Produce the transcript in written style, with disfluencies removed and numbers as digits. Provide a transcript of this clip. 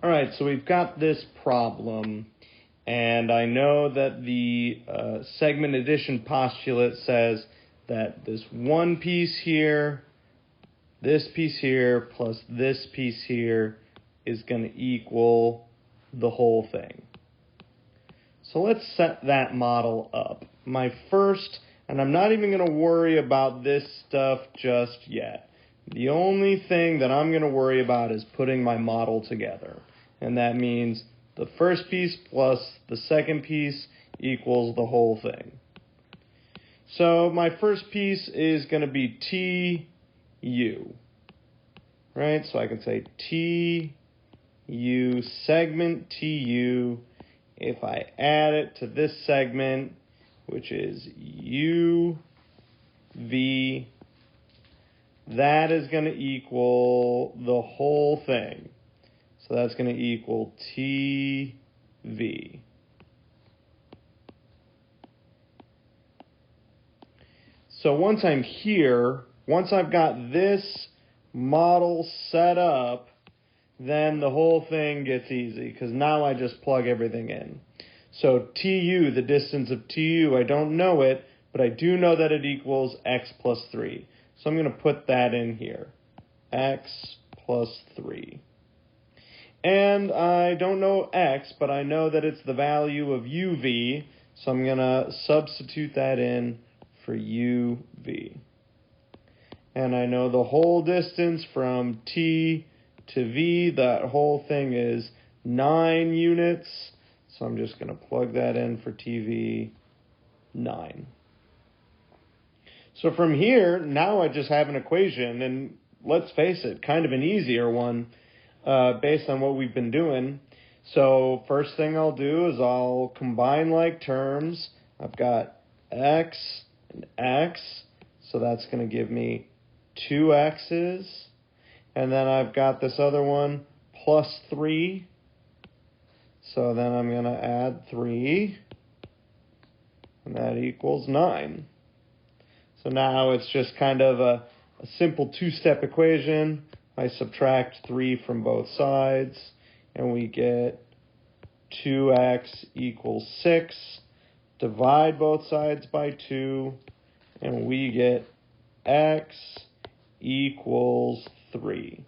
All right, so we've got this problem, and I know that the segment addition postulate says that this one piece here, this piece here, plus this piece here is going to equal the whole thing. So let's set that model up. My first, and I'm not even going to worry about this stuff just yet. The only thing that I'm going to worry about is putting my model together. And that means the first piece plus the second piece equals the whole thing. So my first piece is going to be TU. Right? So I can say TU, segment TU. If I add it to this segment, which is UV, that is going to equal the whole thing. So that's going to equal TV. So once I'm here, once I've got this model set up, then the whole thing gets easy because now I just plug everything in. So TU, the distance of TU, I don't know it, but I do know that it equals x plus 3. So I'm going to put that in here, x plus 3. And I don't know x, but I know that it's the value of UV, so I'm going to substitute that in for UV. And I know the whole distance from T to V, that whole thing is 9 units. So I'm just going to plug that in for TV, 9. So from here, now I just have an equation, and let's face it, kind of an easier one based on what we've been doing. So first thing I'll do is I'll combine like terms. I've got x and x, so that's going to give me 2 x's. And then I've got this other one, plus 3. So then I'm going to add 3. And that equals 9. So now it's just kind of a simple two-step equation. I subtract 3 from both sides. And we get 2x equals 6. Divide both sides by 2. And we get x equals 3.